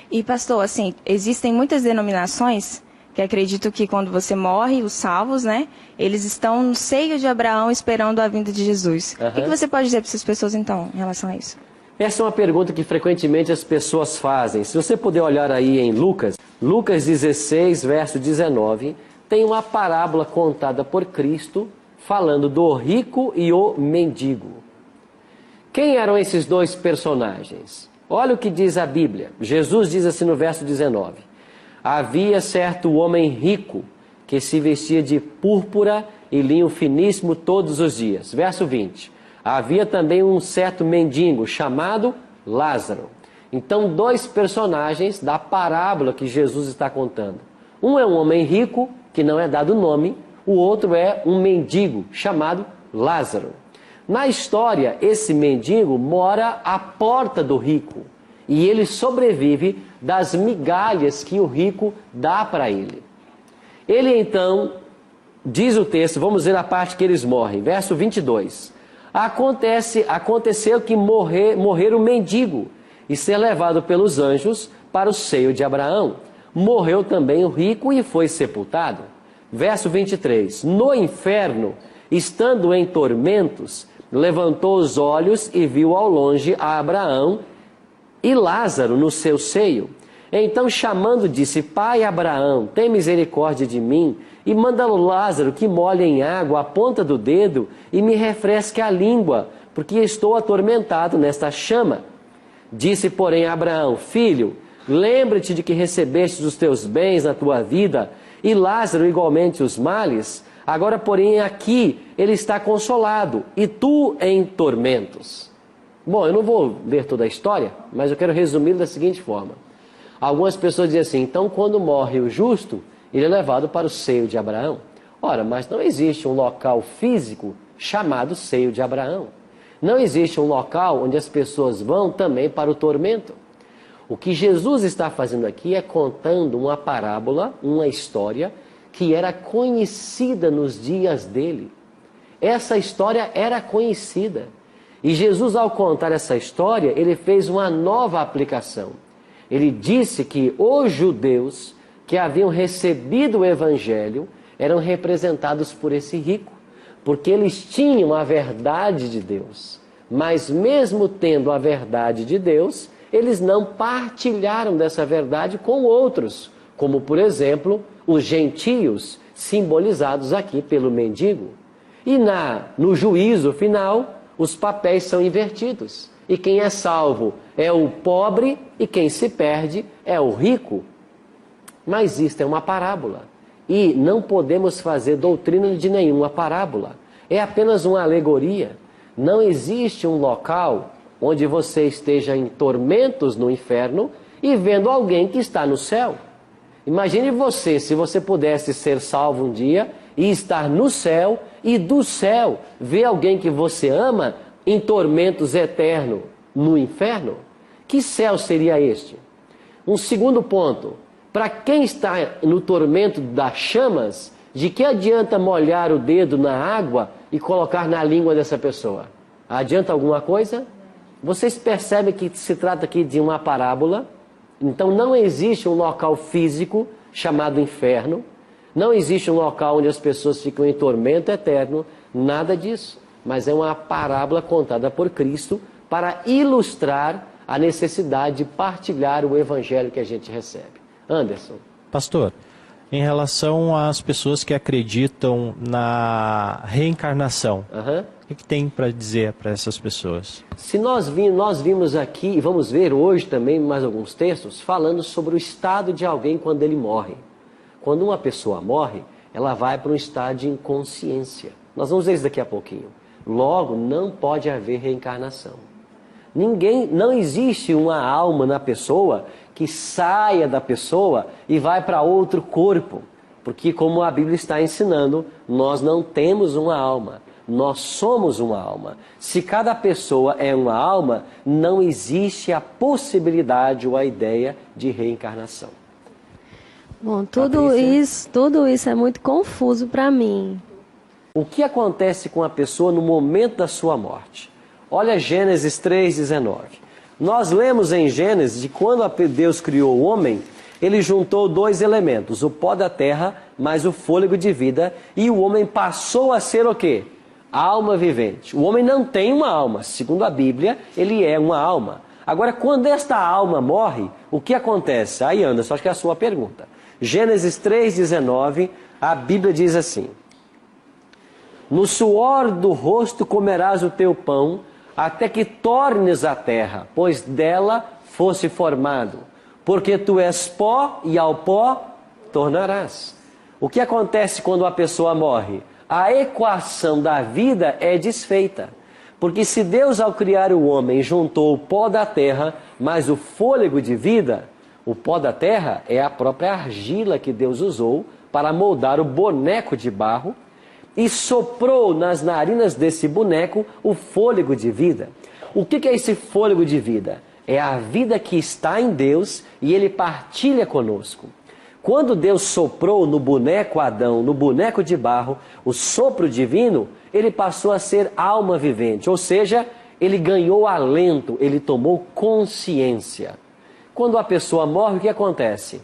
E pastor, assim, existem muitas denominações que acreditam que quando você morre, os salvos, né, eles estão no seio de Abraão esperando a vinda de Jesus. O que você pode dizer para essas pessoas, então, em relação a isso? Essa é uma pergunta que frequentemente as pessoas fazem. Se você puder olhar aí em Lucas 16, verso 19, tem uma parábola contada por Cristo falando do rico e o mendigo. Quem eram esses dois personagens? Olha o que diz a Bíblia. Jesus diz assim no verso 19: havia certo homem rico que se vestia de púrpura e linho finíssimo todos os dias. Verso 20. Havia também um certo mendigo chamado Lázaro. Então, dois personagens da parábola que Jesus está contando. Um é um homem rico, que não é dado nome, o outro é um mendigo chamado Lázaro. Na história, esse mendigo mora à porta do rico e ele sobrevive das migalhas que o rico dá para ele. Ele então, diz o texto, vamos ver a parte que eles morrem, verso 22. Aconteceu que morrer o mendigo e ser levado pelos anjos para o seio de Abraão. Morreu também o rico e foi sepultado. Verso 23. No inferno, estando em tormentos, levantou os olhos e viu ao longe a Abraão e Lázaro no seu seio. Então, chamando, disse: Pai Abraão, tem misericórdia de mim e manda Lázaro que molhe em água a ponta do dedo e me refresque a língua, porque estou atormentado nesta chama. Disse, porém, Abraão: Filho, lembra-te de que recebestes os teus bens na tua vida e Lázaro igualmente os males. Agora, porém, aqui ele está consolado e tu em tormentos. Bom, eu não vou ler toda a história, mas eu quero resumir da seguinte forma. Algumas pessoas dizem assim: então quando morre o justo, ele é levado para o seio de Abraão. Ora, mas não existe um local físico chamado seio de Abraão. Não existe um local onde as pessoas vão também para o tormento. O que Jesus está fazendo aqui é contando uma parábola, uma história que era conhecida nos dias dele. Essa história era conhecida. E Jesus, ao contar essa história, ele fez uma nova aplicação. Ele disse que os judeus que haviam recebido o evangelho eram representados por esse rico, porque eles tinham a verdade de Deus. Mas mesmo tendo a verdade de Deus, eles não partilharam dessa verdade com outros, como por exemplo, os gentios, simbolizados aqui pelo mendigo. E no juízo final, os papéis são invertidos. E quem é salvo é o pobre e quem se perde é o rico. Mas isto é uma parábola. E não podemos fazer doutrina de nenhuma parábola. É apenas uma alegoria. Não existe um local onde você esteja em tormentos no inferno e vendo alguém que está no céu. Imagine você, se você pudesse ser salvo um dia e estar no céu e do céu ver alguém que você ama em tormentos eternos no inferno. Que céu seria este? Um segundo ponto. Para quem está no tormento das chamas, de que adianta molhar o dedo na água e colocar na língua dessa pessoa? Adianta alguma coisa? Vocês percebem que se trata aqui de uma parábola? Então não existe um local físico chamado inferno. Não existe um local onde as pessoas ficam em tormento eterno. Nada disso. Mas é uma parábola contada por Cristo para ilustrar a necessidade de partilhar o evangelho que a gente recebe. Anderson. Pastor, em relação às pessoas que acreditam na reencarnação, o que tem para dizer para essas pessoas? Se nós vimos aqui, e vamos ver hoje também mais alguns textos, falando sobre o estado de alguém quando ele morre. Quando uma pessoa morre, ela vai para um estado de inconsciência. Nós vamos ver isso daqui a pouquinho. Logo, não pode haver reencarnação. Não existe uma alma na pessoa que saia da pessoa e vai para outro corpo. Porque, como a Bíblia está ensinando, nós não temos uma alma. Nós somos uma alma. Se cada pessoa é uma alma, não existe a possibilidade ou a ideia de reencarnação. Bom, tudo isso é muito confuso para mim. O que acontece com a pessoa no momento da sua morte? Olha Gênesis 3,19. Nós lemos em Gênesis de quando Deus criou o homem, ele juntou dois elementos, o pó da terra mais o fôlego de vida, e o homem passou a ser o quê? Alma vivente. O homem não tem uma alma, segundo a Bíblia, ele é uma alma. Agora, quando esta alma morre, o que acontece? Aí, Anderson, acho que é a sua pergunta. Gênesis 3,19, a Bíblia diz assim: no suor do rosto comerás o teu pão, até que tornes a terra, pois dela fosse formado. Porque tu és pó e ao pó tornarás. O que acontece quando a pessoa morre? A equação da vida é desfeita. Porque se Deus, ao criar o homem, juntou o pó da terra, mais o fôlego de vida, o pó da terra é a própria argila que Deus usou para moldar o boneco de barro, e soprou nas narinas desse boneco o fôlego de vida. O que é esse fôlego de vida? É a vida que está em Deus e ele partilha conosco. Quando Deus soprou no boneco Adão, no boneco de barro, o sopro divino, ele passou a ser alma vivente, ou seja, ele ganhou alento, ele tomou consciência. Quando a pessoa morre, o que acontece?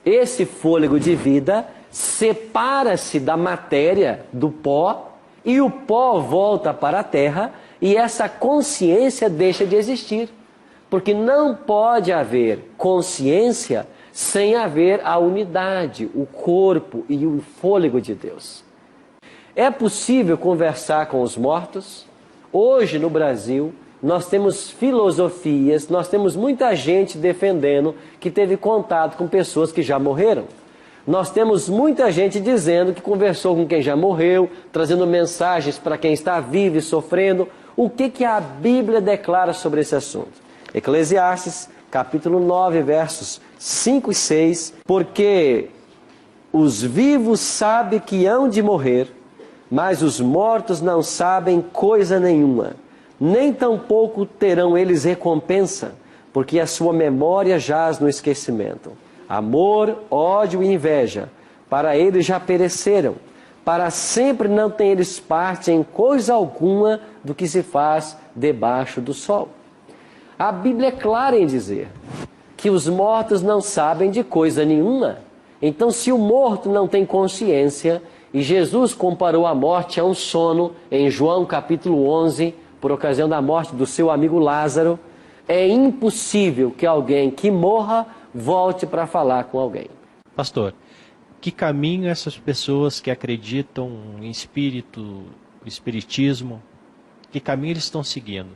Esse fôlego de vida separa-se da matéria, do pó, e o pó volta para a terra, e essa consciência deixa de existir. Porque não pode haver consciência sem haver a unidade, o corpo e o fôlego de Deus. É possível conversar com os mortos? Hoje no Brasil, nós temos filosofias, nós temos muita gente defendendo que teve contato com pessoas que já morreram. Nós temos muita gente dizendo que conversou com quem já morreu, trazendo mensagens para quem está vivo e sofrendo. O que a Bíblia declara sobre esse assunto? Eclesiastes, capítulo 9, versos 5 e 6. Porque os vivos sabem que hão de morrer, mas os mortos não sabem coisa nenhuma. Nem tampouco terão eles recompensa, porque a sua memória jaz no esquecimento. Amor, ódio e inveja, para eles já pereceram. Para sempre não têm eles parte em coisa alguma do que se faz debaixo do sol. A Bíblia é clara em dizer que os mortos não sabem de coisa nenhuma. Então, se o morto não tem consciência, e Jesus comparou a morte a um sono, em João capítulo 11, por ocasião da morte do seu amigo Lázaro, é impossível que alguém que morra volte para falar com alguém. Pastor, que caminho essas pessoas que acreditam em espiritismo, que caminho eles estão seguindo?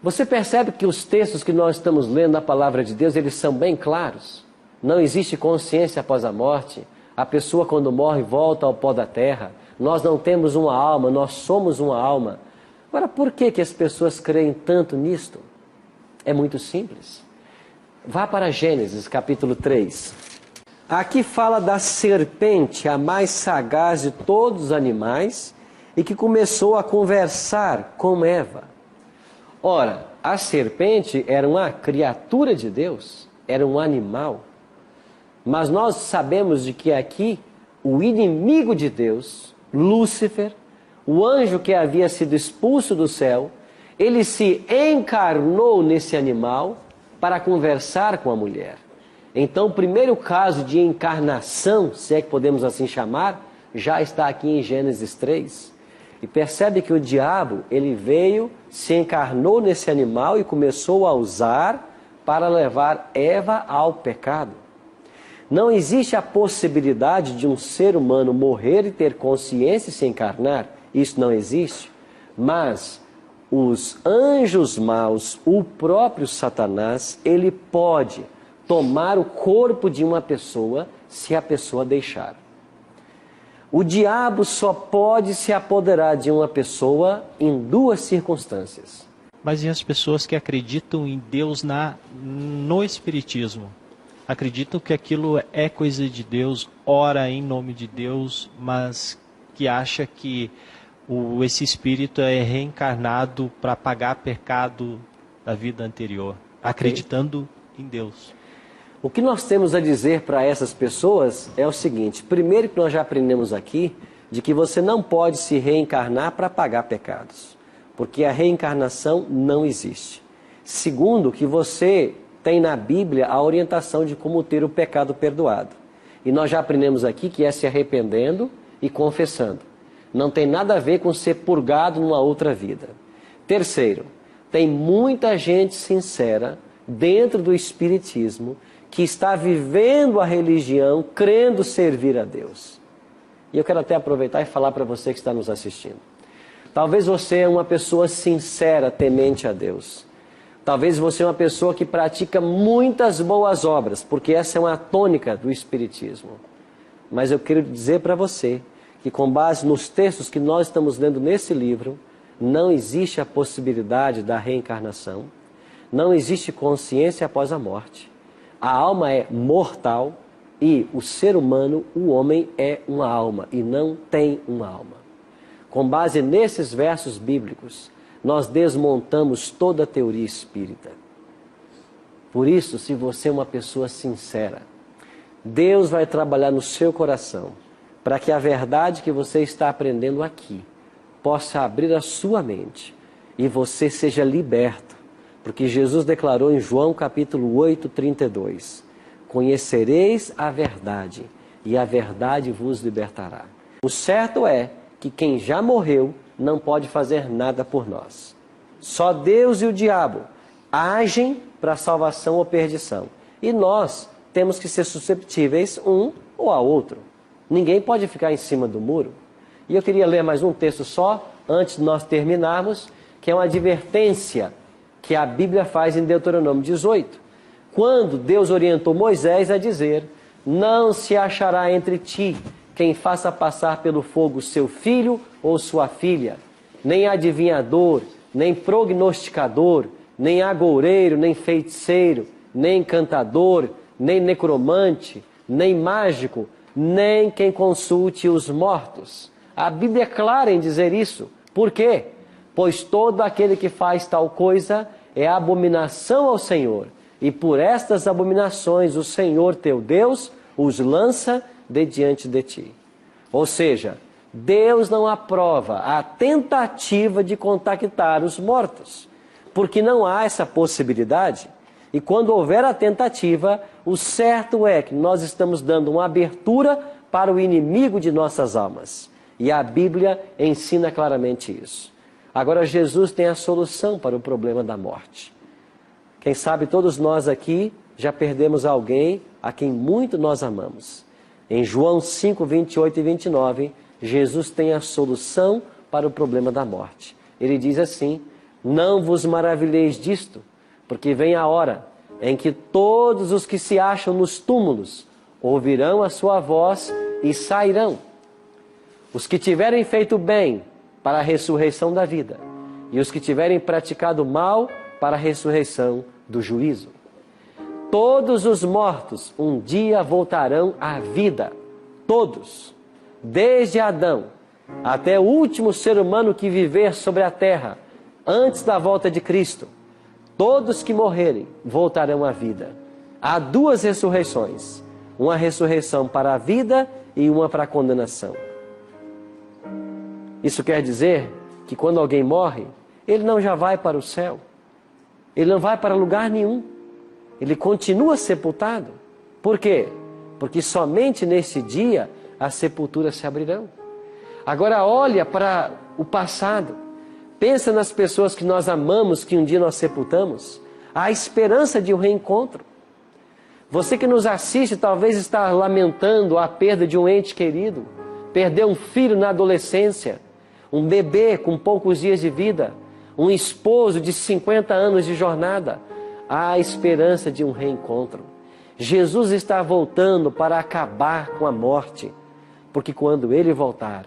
Você percebe que os textos que nós estamos lendo na palavra de Deus, eles são bem claros. Não existe consciência após a morte. A pessoa quando morre volta ao pó da terra. Nós não temos uma alma, nós somos uma alma. Agora, por que as pessoas creem tanto nisto? É muito simples. Vá para Gênesis capítulo 3. Aqui fala da serpente, a mais sagaz de todos os animais, e que começou a conversar com Eva. Ora, a serpente era uma criatura de Deus, era um animal. Mas nós sabemos de que aqui, o inimigo de Deus, Lúcifer, o anjo que havia sido expulso do céu, ele se encarnou nesse animal para conversar com a mulher. Então, o primeiro caso de encarnação, se é que podemos assim chamar, já está aqui em Gênesis 3. E percebe que o diabo, ele veio, se encarnou nesse animal e começou a usar para levar Eva ao pecado. Não existe a possibilidade de um ser humano morrer e ter consciência e se encarnar. Isso não existe. Mas os anjos maus, o próprio Satanás, ele pode tomar o corpo de uma pessoa se a pessoa deixar. O diabo só pode se apoderar de uma pessoa em duas circunstâncias. Mas e as pessoas que acreditam em Deus no Espiritismo? Acreditam que aquilo é coisa de Deus, ora em nome de Deus, mas que acha que esse espírito é reencarnado para pagar pecado da vida anterior, acreditando em Deus. O que nós temos a dizer para essas pessoas é o seguinte: primeiro, que nós já aprendemos aqui, de que você não pode se reencarnar para pagar pecados. porque a reencarnação não existe. Segundo, que você tem na Bíblia a orientação de como ter o pecado perdoado. E nós já aprendemos aqui que é se arrependendo e confessando. Não tem nada a ver com ser purgado numa outra vida. Terceiro, tem muita gente sincera dentro do Espiritismo que está vivendo a religião, crendo servir a Deus. E eu quero até aproveitar e falar para você que está nos assistindo. Talvez você é uma pessoa sincera, temente a Deus. Talvez você é uma pessoa que pratica muitas boas obras, porque essa é uma tônica do Espiritismo. Mas eu quero dizer para você que, com base nos textos que nós estamos lendo nesse livro, não existe a possibilidade da reencarnação, não existe consciência após a morte. A alma é mortal e o ser humano, o homem, é uma alma e não tem uma alma. Com base nesses versos bíblicos, nós desmontamos toda a teoria espírita. Por isso, se você é uma pessoa sincera, Deus vai trabalhar no seu coração para que a verdade que você está aprendendo aqui possa abrir a sua mente e você seja liberto. Porque Jesus declarou em João capítulo 8, 32, conhecereis a verdade e a verdade vos libertará. O certo é que quem já morreu não pode fazer nada por nós. Só Deus e o diabo agem para salvação ou perdição. E nós temos que ser susceptíveis um ou a outro. Ninguém pode ficar em cima do muro. E eu queria ler mais um texto só, antes de nós terminarmos, que é uma advertência que a Bíblia faz em Deuteronômio 18. Quando Deus orientou Moisés a dizer: não se achará entre ti quem faça passar pelo fogo seu filho ou sua filha, nem adivinhador, nem prognosticador, nem agoureiro, nem feiticeiro, nem encantador, nem necromante, nem mágico, nem quem consulte os mortos. A Bíblia é clara em dizer isso. Por quê? Pois todo aquele que faz tal coisa é abominação ao Senhor, e por estas abominações o Senhor teu Deus os lança de diante de ti. Ou seja, Deus não aprova a tentativa de contactar os mortos, porque não há essa possibilidade. E quando houver a tentativa, o certo é que nós estamos dando uma abertura para o inimigo de nossas almas. E a Bíblia ensina claramente isso. Agora, Jesus tem a solução para o problema da morte. Quem sabe todos nós aqui já perdemos alguém a quem muito nós amamos. Em João 5, 28 e 29, Jesus tem a solução para o problema da morte. Ele diz assim: não vos maravilheis disto, porque vem a hora em que todos os que se acham nos túmulos ouvirão a sua voz e sairão. Os que tiverem feito bem para a ressurreição da vida, e os que tiverem praticado mal para a ressurreição do juízo. Todos os mortos um dia voltarão à vida. Todos. Desde Adão até o último ser humano que viver sobre a terra, antes da volta de Cristo. Todos que morrerem voltarão à vida. Há duas ressurreições. Uma ressurreição para a vida e uma para a condenação. Isso quer dizer que quando alguém morre, ele não já vai para o céu. Ele não vai para lugar nenhum. Ele continua sepultado. Por quê? Porque somente nesse dia as sepulturas se abrirão. Agora olha para o passado. Pensa nas pessoas que nós amamos, que um dia nós sepultamos. Há esperança de um reencontro. Você que nos assiste talvez está lamentando a perda de um ente querido. Perdeu um filho na adolescência. Um bebê com poucos dias de vida. Um esposo de 50 anos de jornada. Há esperança de um reencontro. Jesus está voltando para acabar com a morte. Porque quando Ele voltar,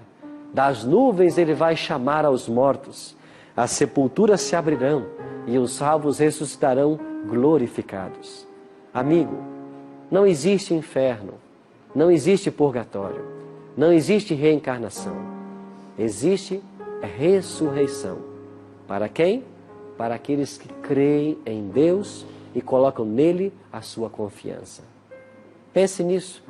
das nuvens Ele vai chamar aos mortos. As sepulturas se abrirão e os salvos ressuscitarão glorificados. Amigo, não existe inferno, não existe purgatório, não existe reencarnação. Existe ressurreição. Para quem? Para aqueles que creem em Deus e colocam nele a sua confiança. Pense nisso.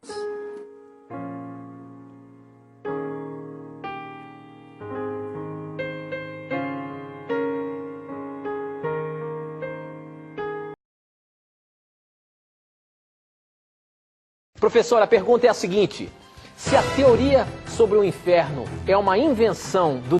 Professor, a pergunta é a seguinte: se a teoria sobre o inferno é uma invenção do